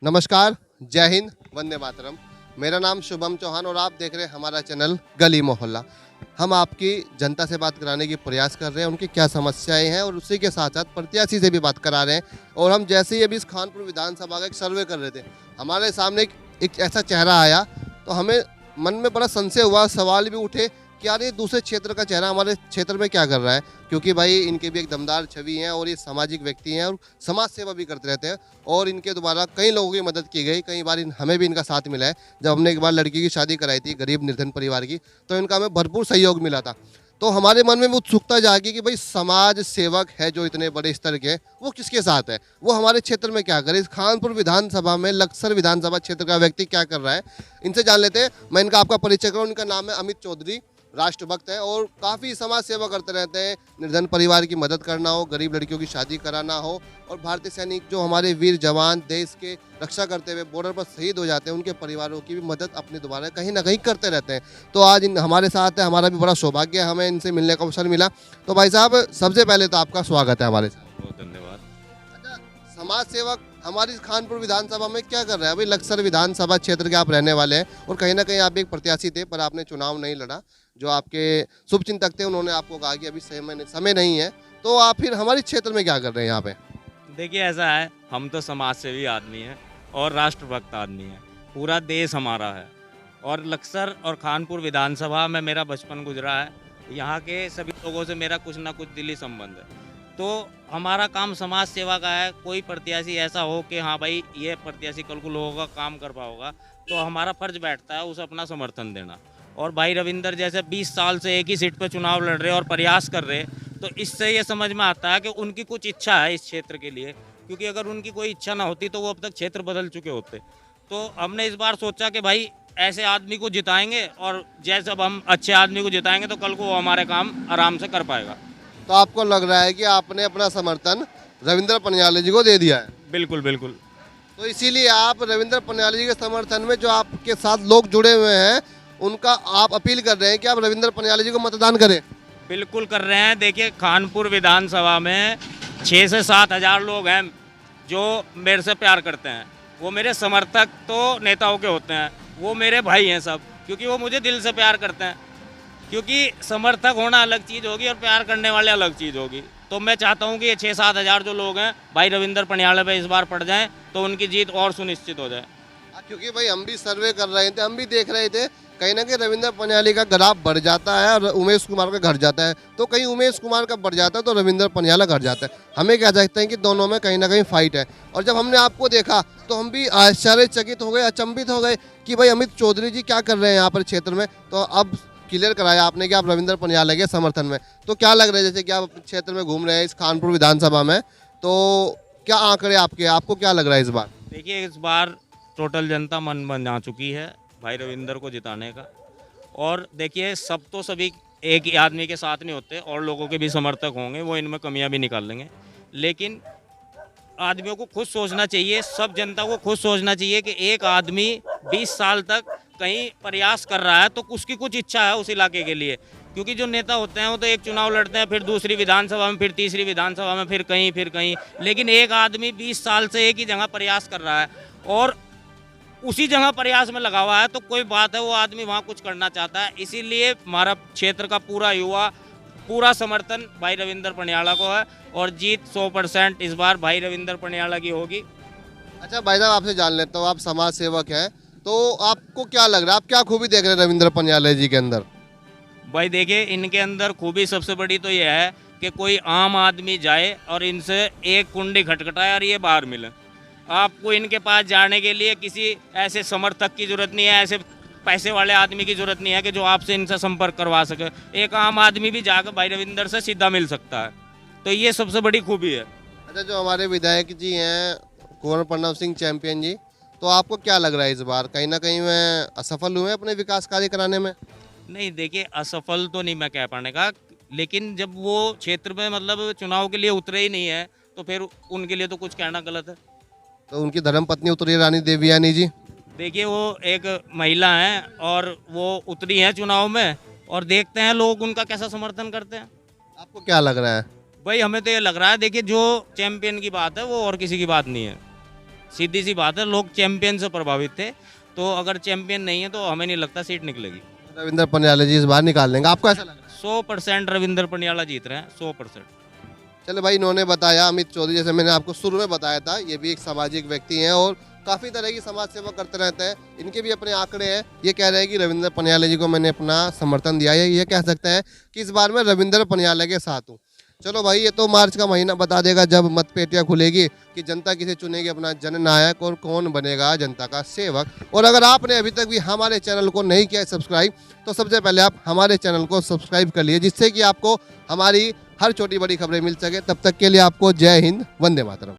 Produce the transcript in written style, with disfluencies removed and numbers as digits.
नमस्कार, जय हिंद, वंदे मातरम। मेरा नाम शुभम चौहान और आप देख रहे हैं हमारा चैनल गली मोहल्ला। हम आपकी जनता से बात कराने की प्रयास कर रहे हैं, उनकी क्या समस्याएं हैं और उसी के साथ-साथ प्रत्याशी से भी बात करा रहे हैं। और हम जैसे ही अभी इस खानपुर विधानसभा का एक सर्वे कर रहे थे, हमारे सामने एक ऐसा चेहरा आया, तो हमें मन में बड़ा संशय हुआ, सवाल भी उठे कि यार ये दूसरे क्षेत्र का चेहरा हमारे क्षेत्र में क्या कर रहा है? क्योंकि भाई इनके भी एक दमदार छवि है और ये सामाजिक व्यक्ति हैं और समाज सेवा भी करते रहते हैं और इनके द्वारा कई लोगों की मदद की गई, कई बार हमें भी इनका साथ मिला है। जब हमने एक बार लड़की की शादी कराई थी गरीब निर्धन परिवार की, तो इनका हमें भरपूर सहयोग मिला था। तो हमारे मन में भी उत्सुकता जागी कि भाई समाज सेवक है जो इतने बड़े स्तर के, वो किसके साथ है, वो हमारे क्षेत्र में क्या करे, इस खानपुर विधानसभा में लक्सर विधानसभा क्षेत्र का व्यक्ति क्या कर रहा है, इनसे जान लेते हैं। मैं इनका आपका परिचय करूँ। इनका नाम है अमित चौधरी, राष्ट्रभक्त हैं और काफ़ी समाज सेवा करते रहते हैं। निर्धन परिवार की मदद करना हो, गरीब लड़कियों की शादी कराना हो, और भारतीय सैनिक जो हमारे वीर जवान देश के रक्षा करते हुए बॉर्डर पर शहीद हो जाते हैं, उनके परिवारों की भी मदद अपने द्वारा कहीं ना कहीं करते रहते हैं। तो आज हमारे साथ है, हमारा भी बड़ा सौभाग्य है, हमें इनसे मिलने का अवसर मिला। तो भाई साहब, सबसे पहले तो आपका स्वागत है हमारे साथ। बहुत धन्यवाद। अच्छा, समाज सेवक हमारी खानपुर विधानसभा में क्या कर रहे हैं? अभी लक्सर विधानसभा क्षेत्र के आप रहने वाले हैं और कहीं ना कहीं आप एक प्रत्याशी थे, पर आपने चुनाव नहीं लड़ा। जो आपके शुभचिंतक थे उन्होंने आपको कहा कि अभी समय नहीं है, तो आप फिर हमारे क्षेत्र में क्या कर रहे हैं यहाँ पे? देखिए, ऐसा है, हम तो समाज सेवी आदमी हैं और राष्ट्रभक्त आदमी हैं। पूरा देश हमारा है और लक्सर और खानपुर विधानसभा में मेरा बचपन गुजरा है। यहाँ के सभी लोगों से मेरा कुछ ना कुछ दिली संबंध है। तो हमारा काम समाज सेवा का है। कोई प्रत्याशी ऐसा हो कि हाँ भाई, ये प्रत्याशी कल को लोगों का काम कर पाओगा, तो हमारा फर्ज बैठता है उसे अपना समर्थन देना। और भाई रविंदर जैसे 20 साल से एक ही सीट पर चुनाव लड़ रहे और प्रयास कर रहे, तो इससे ये समझ में आता है कि उनकी कुछ इच्छा है इस क्षेत्र के लिए। क्योंकि अगर उनकी कोई इच्छा ना होती तो वो अब तक क्षेत्र बदल चुके होते। तो हमने इस बार सोचा कि भाई ऐसे आदमी को जिताएंगे, और जैसे अब हम अच्छे आदमी को जिताएंगे तो कल को वो हमारे काम आराम से कर पाएगा। तो आपको लग रहा है कि आपने अपना समर्थन रविंद्र पनियाले जी को दे दिया है, बिल्कुल बिल्कुल। तो इसीलिए आप रविंद्र पनियाले जी के समर्थन में जो आपके साथ लोग जुड़े हुए हैं, उनका आप अपील कर रहे हैं कि आप रविंद्र पनियाले जी को मतदान करें। बिल्कुल कर रहे हैं। देखिए, खानपुर विधानसभा में 6 से 7 हज़ार लोग हैं जो मेरे से प्यार करते हैं। वो मेरे समर्थक तो नेताओं के होते हैं, वो मेरे भाई हैं सब, क्योंकि वो मुझे दिल से प्यार करते हैं। क्योंकि समर्थक होना अलग चीज़ होगी और प्यार करने वाले अलग चीज़ होगी। तो मैं चाहता हूँ कि ये 6-7 हज़ार जो लोग हैं भाई रविंदर पनियाले पे इस बार पड़ जाएं, तो उनकी जीत और सुनिश्चित हो जाए। क्योंकि भाई हम भी सर्वे कर रहे थे, हम भी देख रहे थे कहीं ना कहीं रविंद्र पनियाली का ग्राफ बढ़ जाता है और उमेश कुमार का घट जाता है, तो कहीं उमेश कुमार का बढ़ जाता है तो रविंद्र पनियाला घट जाता है। हमें क्या चाहते हैं कि दोनों में कहीं ना कहीं फाइट है। और जब हमने आपको देखा तो हम भी आश्चर्यचकित हो गए, अचंभित हो गए कि भाई अमित चौधरी जी क्या कर रहे हैं यहाँ पर क्षेत्र में। तो अब क्लियर कराया आपने कि आप रविंद्र पनियाला के समर्थन में। तो क्या लग रहा है, जैसे कि आप क्षेत्र में घूम रहे हैं इस खानपुर विधानसभा में, तो क्या आंकड़े आपको क्या लग रहा है इस बार? देखिए, इस बार टोटल जनता मन बना चुकी है भाई रविंदर को जिताने का। और देखिए, सब तो सभी एक ही आदमी के साथ नहीं होते, और लोगों के भी समर्थक होंगे, वो इनमें कमियां भी निकाल लेंगे। लेकिन आदमियों को खुद सोचना चाहिए, सब जनता को खुद सोचना चाहिए कि एक आदमी 20 साल तक कहीं प्रयास कर रहा है तो उसकी कुछ इच्छा है उस इलाके के लिए। क्योंकि जो नेता होते हैं वो तो एक चुनाव लड़ते हैं, फिर दूसरी विधानसभा में, फिर तीसरी विधानसभा में, फिर कहीं। लेकिन एक आदमी 20 साल से एक ही जगह प्रयास कर रहा है और उसी जगह प्रयास में लगा हुआ है, तो कोई बात है, वो आदमी वहाँ कुछ करना चाहता है। इसीलिए हमारा क्षेत्र का पूरा युवा पूरा समर्थन भाई रविंदर पनियाला को है और जीत 100% इस बार भाई रविंदर पनियाला की होगी। अच्छा भाई साहब, आपसे जान लेता हूँ, आप समाज सेवक हैं, तो आपको क्या लग रहा है, आप क्या खूबी देख रहे हैं रविंद्र पनियाले जी के अंदर? भाई देखिए, इनके अंदर खूबी सबसे बड़ी तो यह है कि कोई आम आदमी जाए और इनसे एक कुंडी खटखटाए और ये बाहर मिले। आपको इनके पास जाने के लिए किसी ऐसे समर्थक की ज़रूरत नहीं है, ऐसे पैसे वाले आदमी की ज़रूरत नहीं है कि जो आपसे इनसे संपर्क करवा सके। एक आम आदमी भी जाकर भाई रविंदर से सीधा मिल सकता है, तो ये सबसे बड़ी खूबी है। अच्छा, जो हमारे विधायक जी हैं कुंवर प्रणव सिंह चैंपियन जी, तो आपको क्या लग रहा है इस बार कहीं ना कहीं वह असफल हुए अपने विकास कार्य कराने में? नहीं, देखिए, असफल तो नहीं मैं कह पाने का, लेकिन जब वो क्षेत्र में मतलब चुनाव के लिए उतरे ही नहीं है तो फिर उनके लिए तो कुछ कहना गलत है। तो उनकी धर्मपत्नी उतरी रानी देवयानी जी, देखिए, वो एक महिला हैं और वो उतरी हैं चुनाव में, और देखते हैं लोग उनका कैसा समर्थन करते हैं। आपको क्या लग रहा है? भाई हमें तो ये लग रहा है, देखिए, जो चैंपियन की बात है वो और किसी की बात नहीं है। सीधी सी बात है, लोग चैंपियन से प्रभावित थे, तो अगर चैंपियन नहीं है तो हमें नहीं लगता सीट निकलेगी। रविंद्र पनियाला जी इस बार निकाल लेंगे, आपको ऐसा लग रहा है? 100% रविंद्र पनियाला जीत रहे हैं, 100%। चलो भाई, इन्होंने बताया, अमित चौधरी, जैसे मैंने आपको शुरू में बताया था, ये भी एक सामाजिक व्यक्ति हैं और काफ़ी तरह की समाज सेवा करते रहते हैं। इनके भी अपने आंकड़े हैं। ये कह रहे हैं कि रविंद्र पनियाला जी को मैंने अपना समर्थन दिया है। ये कह सकते हैं कि इस बार मैं रविंद्र पनियाला के साथ हूँ। चलो भाई, ये तो मार्च का महीना बता देगा जब मतपेटियाँ खुलेगी कि जनता किसे चुनेगी अपना जननायक और कौन बनेगा जनता का सेवक। और अगर आपने अभी तक भी हमारे चैनल को नहीं किया है सब्सक्राइब, तो सबसे पहले आप हमारे चैनल को सब्सक्राइब कर लिए, जिससे कि आपको हमारी हर छोटी बड़ी खबरें मिल सके। तब तक के लिए आपको जय हिंद, वंदे मातरम।